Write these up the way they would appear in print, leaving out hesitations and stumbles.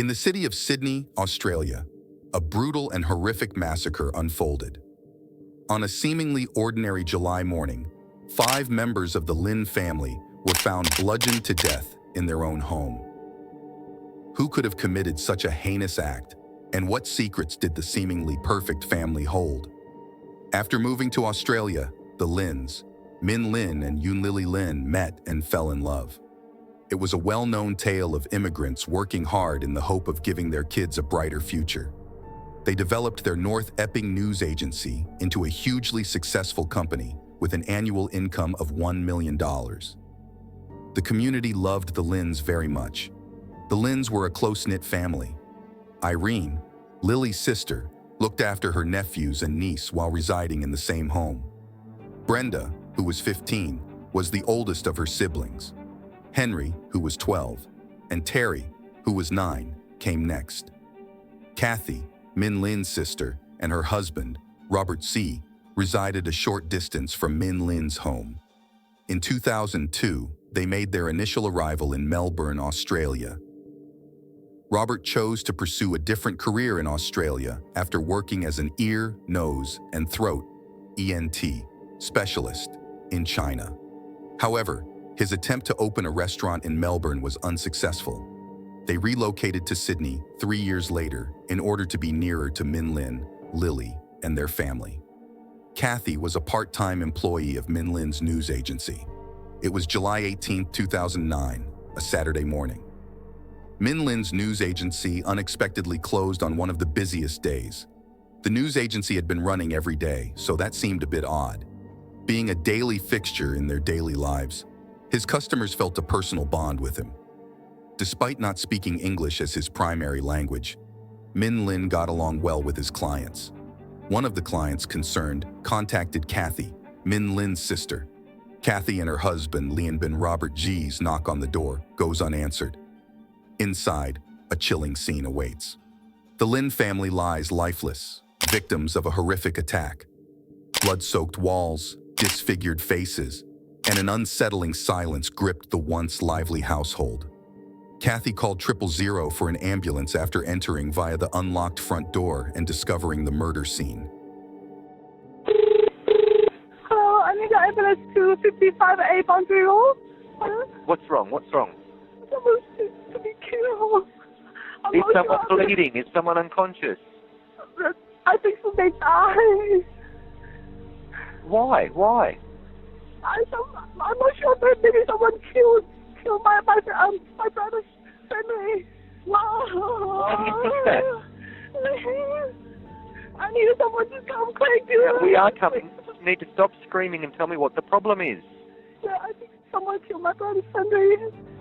In the city of Sydney, Australia, a brutal and horrific massacre unfolded. On a seemingly ordinary July morning, 5 members of the Lynn family were found bludgeoned to death in their own home. Who could have committed such a heinous act, and what secrets did the seemingly perfect family hold? After moving to Australia, the Lynns, Min Lin and Yun Lily Lin, met and fell in love. It was a well-known tale of immigrants working hard in the hope of giving their kids a brighter future. They developed their North Epping news agency into a hugely successful company with an annual income of $1 million. The community loved the Lynns very much. The Lynns were a close-knit family. Irene, Lily's sister, looked after her nephews and niece while residing in the same home. Brenda, who was 15, was the oldest of her siblings. Henry, who was 12, and Terry, who was 9, came next. Kathy, Min Lin's sister, and her husband, Robert C., resided a short distance from Min Lin's home. In 2002, they made their initial arrival in Melbourne, Australia. Robert chose to pursue a different career in Australia after working as an ear, nose, and throat (ENT) specialist in China. However, his attempt to open a restaurant in Melbourne was unsuccessful. They relocated to Sydney 3 years later in order to be nearer to Min Lin, Lily, and their family. Kathy was a part-time employee of Min Lin's news agency. It was July 18, 2009, a Saturday morning. Min Lin's news agency unexpectedly closed on one of the busiest days. The news agency had been running every day, so that seemed a bit odd. Being a daily fixture in their daily lives, his customers felt a personal bond with him. Despite not speaking English as his primary language, Min Lin got along well with his clients. One of the clients concerned contacted Kathy, Min Lin's sister. Kathy and her husband, Lian Bin Robert G's, knock on the door, goes unanswered. Inside, a chilling scene awaits. The Lin family lies lifeless, victims of a horrific attack. Blood-soaked walls, disfigured faces, and an unsettling silence gripped the once lively household. Kathy called 000 for an ambulance after entering via the unlocked front door and discovering the murder scene. Hello, I need an ambulance to 55A Boundary Road. What's wrong? What's wrong? Someone seems to be killed. Is someone bleeding? Is someone unconscious? I think so they died. Why? Why? I'm not sure, but maybe someone killed my brother's family. Wow. Why do you think that? I need someone to come quick. We are coming. You need to stop screaming and tell me what the problem is. Yeah, I think someone killed my brother's family.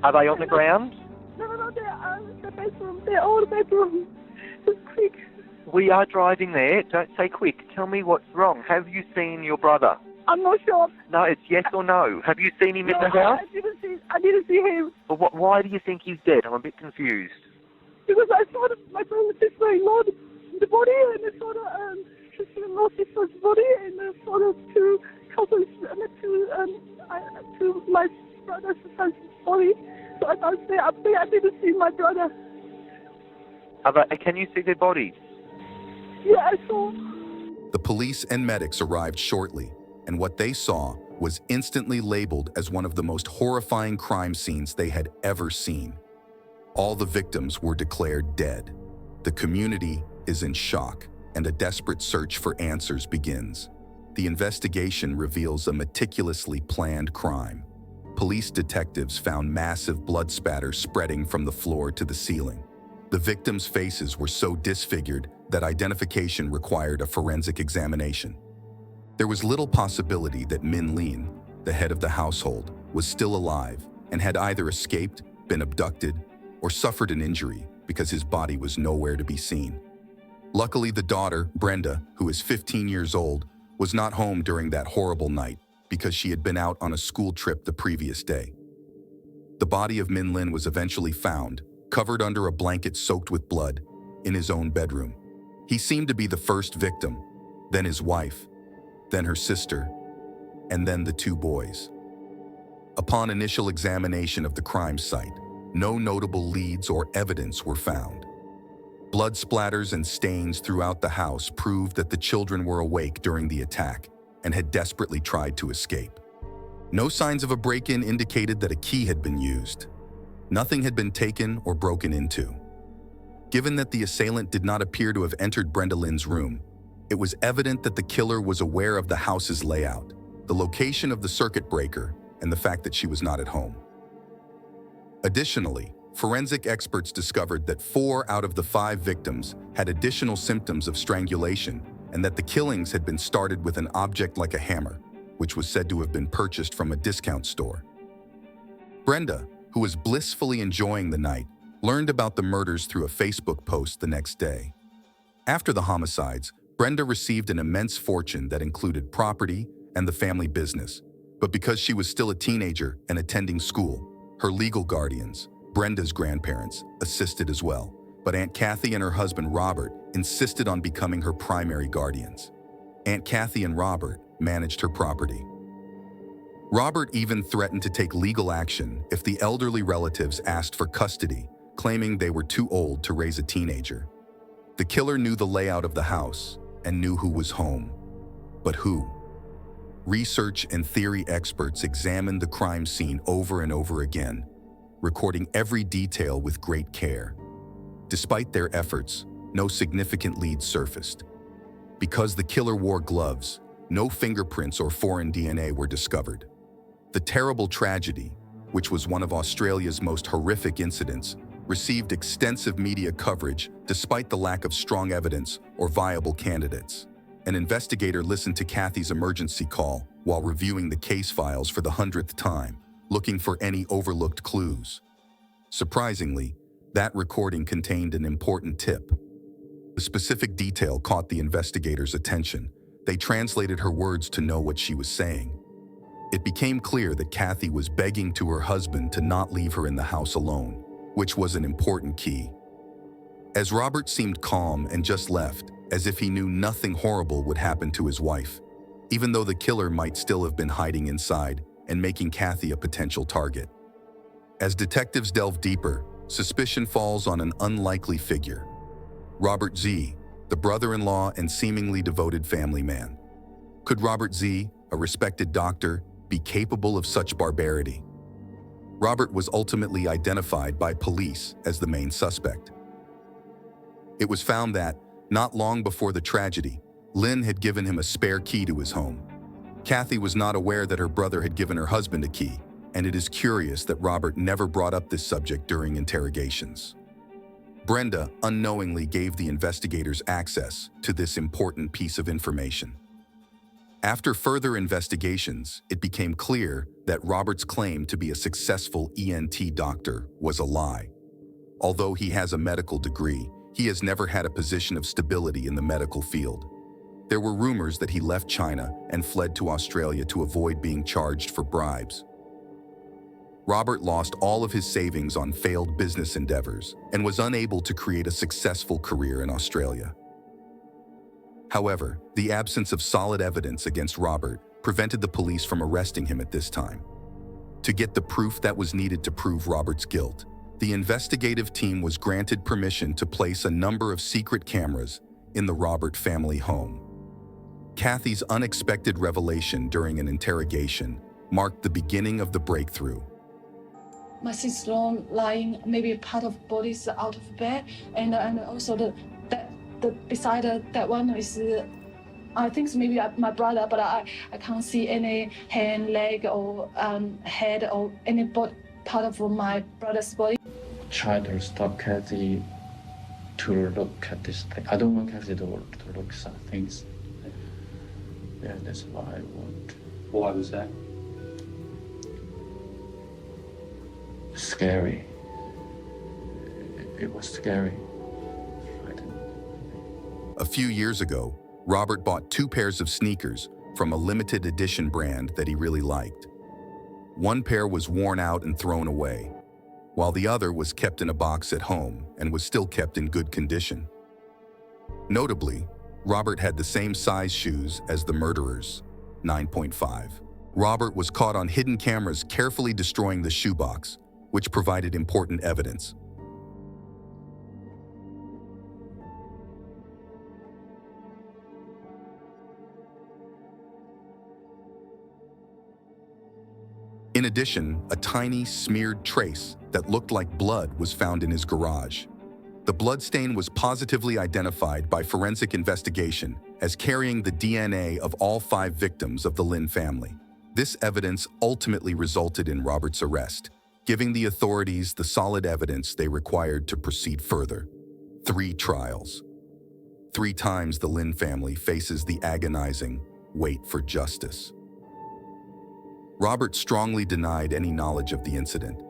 Are they on the ground? No, they're in the bedroom. They're all in the bedroom. Just quick. We are driving there. Don't say quick. Tell me what's wrong. Have you seen your brother? I'm not sure. No, it's yes or no. Have you seen him in the house? I didn't see him. But why do you think he's dead? I'm a bit confused. Because I saw my brother's sister-in-law, the body, and I saw the sister-in-law sister's body, and I saw the two couples, to my brother's son's body. So I thought, I didn't see my brother. Can you see their bodies? Yeah, I saw. The police and medics arrived shortly, and what they saw was instantly labeled as one of the most horrifying crime scenes they had ever seen. All the victims were declared dead. The community is in shock, and a desperate search for answers begins. The investigation reveals a meticulously planned crime. Police detectives found massive blood spatter spreading from the floor to the ceiling. The victims' faces were so disfigured that identification required a forensic examination. There was little possibility that Min Lin, the head of the household, was still alive and had either escaped, been abducted, or suffered an injury because his body was nowhere to be seen. Luckily, the daughter, Brenda, who is 15 years old, was not home during that horrible night because she had been out on a school trip the previous day. The body of Min Lin was eventually found, covered under a blanket soaked with blood, in his own bedroom. He seemed to be the first victim, then his wife, then her sister, and then the 2 boys. Upon initial examination of the crime site, no notable leads or evidence were found. Blood splatters and stains throughout the house proved that the children were awake during the attack and had desperately tried to escape. No signs of a break-in indicated that a key had been used. Nothing had been taken or broken into. Given that the assailant did not appear to have entered Brenda Lynn's room, it was evident that the killer was aware of the house's layout, the location of the circuit breaker, and the fact that she was not at home. Additionally, forensic experts discovered that 4 out of the 5 victims had additional symptoms of strangulation and that the killings had been started with an object like a hammer, which was said to have been purchased from a discount store. Brenda, who was blissfully enjoying the night, learned about the murders through a Facebook post the next day. After the homicides, Brenda received an immense fortune that included property and the family business, but because she was still a teenager and attending school, her legal guardians, Brenda's grandparents, assisted as well, but Aunt Kathy and her husband Robert insisted on becoming her primary guardians. Aunt Kathy and Robert managed her property. Robert even threatened to take legal action if the elderly relatives asked for custody, claiming they were too old to raise a teenager. The killer knew the layout of the house and knew who was home. But who? Research and theory experts examined the crime scene over and over again, recording every detail with great care. Despite their efforts, no significant leads surfaced. Because the killer wore gloves, no fingerprints or foreign DNA were discovered. The terrible tragedy, which was one of Australia's most horrific incidents, received extensive media coverage despite the lack of strong evidence or viable candidates. An investigator listened to Kathy's emergency call while reviewing the case files for the 100th time, looking for any overlooked clues. Surprisingly, that recording contained an important tip. A specific detail caught the investigators' attention. They translated her words to know what she was saying. It became clear that Kathy was begging to her husband to not leave her in the house alone, which was an important key. As Robert seemed calm and just left, as if he knew nothing horrible would happen to his wife, even though the killer might still have been hiding inside and making Kathy a potential target. As detectives delve deeper, suspicion falls on an unlikely figure: Robert Z., the brother-in-law and seemingly devoted family man. Could Robert Z., a respected doctor, be capable of such barbarity? Robert was ultimately identified by police as the main suspect. It was found that, not long before the tragedy, Lynn had given him a spare key to his home. Kathy was not aware that her brother had given her husband a key, and it is curious that Robert never brought up this subject during interrogations. Brenda unknowingly gave the investigators access to this important piece of information. After further investigations, it became clear that Robert's claim to be a successful ENT doctor was a lie. Although he has a medical degree, he has never had a position of stability in the medical field. There were rumors that he left China and fled to Australia to avoid being charged for bribes. Robert lost all of his savings on failed business endeavors and was unable to create a successful career in Australia. However, the absence of solid evidence against Robert prevented the police from arresting him at this time. To get the proof that was needed to prove Robert's guilt, the investigative team was granted permission to place a number of secret cameras in the Robert family home. Kathy's unexpected revelation during an interrogation marked the beginning of the breakthrough. My sister-in-law lying, maybe part of body is out of bed, and also the beside that one is, I think it's maybe my brother, but I can't see any hand, leg, or head or any part of my brother's body. Try to stop Kathy to look at this thing. I don't want Kathy to look at things. Yeah, that's what I want. Why was that? Scary. It was scary. A few years ago, Robert bought 2 pairs of sneakers from a limited edition brand that he really liked. One pair was worn out and thrown away, while the other was kept in a box at home and was still kept in good condition. Notably, Robert had the same size shoes as the murderers, 9.5. Robert was caught on hidden cameras carefully destroying the shoebox, which provided important evidence. In addition, a tiny, smeared trace that looked like blood was found in his garage. The bloodstain was positively identified by forensic investigation as carrying the DNA of all 5 victims of the Lynn family. This evidence ultimately resulted in Robert's arrest, giving the authorities the solid evidence they required to proceed further. 3 trials. 3 times the Lynn family faces the agonizing wait for justice. Robert strongly denied any knowledge of the incident,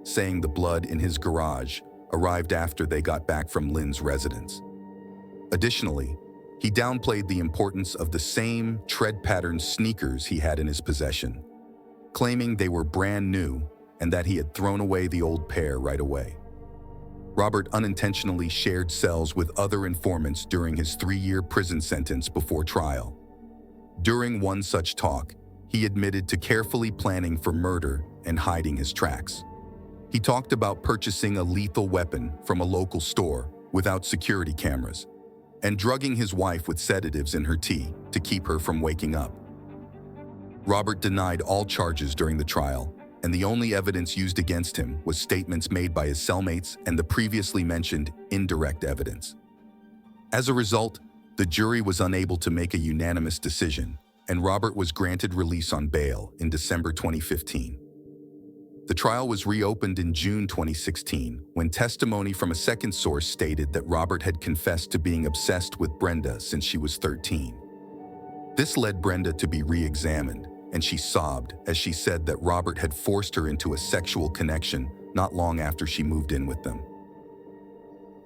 saying the blood in his garage arrived after they got back from Lynn's residence. Additionally, he downplayed the importance of the same tread-pattern sneakers he had in his possession, claiming they were brand new and that he had thrown away the old pair right away. Robert unintentionally shared cells with other informants during his 3-year prison sentence before trial. During one such talk, he admitted to carefully planning for murder and hiding his tracks. He talked about purchasing a lethal weapon from a local store without security cameras and drugging his wife with sedatives in her tea to keep her from waking up. Robert denied all charges during the trial, and the only evidence used against him was statements made by his cellmates and the previously mentioned indirect evidence. As a result, the jury was unable to make a unanimous decision, and Robert was granted release on bail in December 2015. The trial was reopened in June 2016 when testimony from a second source stated that Robert had confessed to being obsessed with Brenda since she was 13. This led Brenda to be re-examined, and she sobbed as she said that Robert had forced her into a sexual connection not long after she moved in with them.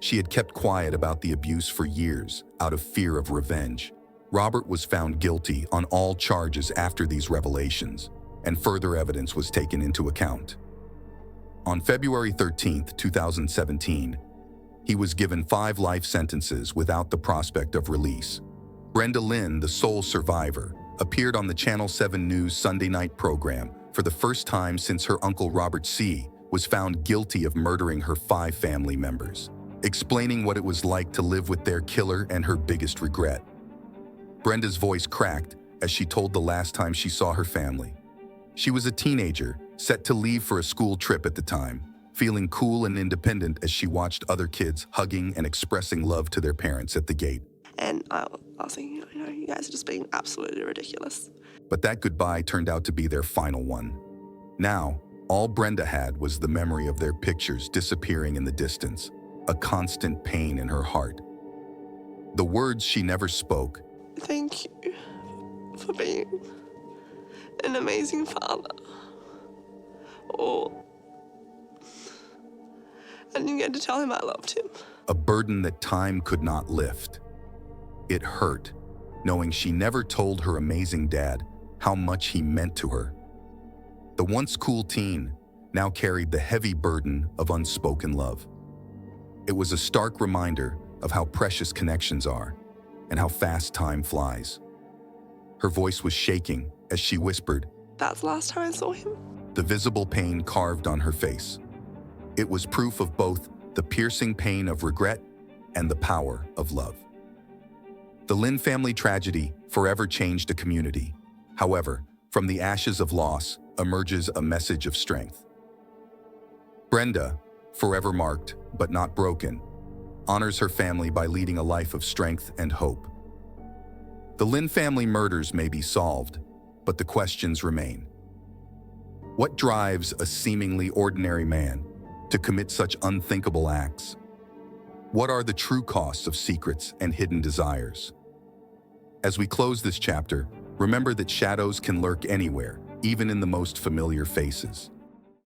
She had kept quiet about the abuse for years out of fear of revenge. Robert was found guilty on all charges after these revelations, and further evidence was taken into account. On February 13, 2017, he was given 5 life sentences without the prospect of release. Brenda Lynn, the sole survivor, appeared on the Channel 7 News Sunday night program for the first time since her uncle Robert C. was found guilty of murdering her 5 family members, explaining what it was like to live with their killer and her biggest regret. Brenda's voice cracked as she told the last time she saw her family. She was a teenager, set to leave for a school trip at the time, feeling cool and independent as she watched other kids hugging and expressing love to their parents at the gate. And I was thinking, you guys are just being absolutely ridiculous. But that goodbye turned out to be their final one. Now, all Brenda had was the memory of their pictures disappearing in the distance, a constant pain in her heart. The words she never spoke. Thank you for being an amazing father. I didn't get to tell him I loved him. A burden that time could not lift. It hurt, knowing she never told her amazing dad how much he meant to her. The once cool teen now carried the heavy burden of unspoken love. It was a stark reminder of how precious connections are and how fast time flies. Her voice was shaking as she whispered, "That's the last time I saw him." the visible pain carved on her face. It was proof of both the piercing pain of regret and the power of love. The Lynn family tragedy forever changed a community. However, from the ashes of loss emerges a message of strength. Brenda, forever marked but not broken, honors her family by leading a life of strength and hope. The Lynn family murders may be solved, but the questions remain. What drives a seemingly ordinary man to commit such unthinkable acts? What are the true costs of secrets and hidden desires? As we close this chapter, remember that shadows can lurk anywhere, even in the most familiar faces.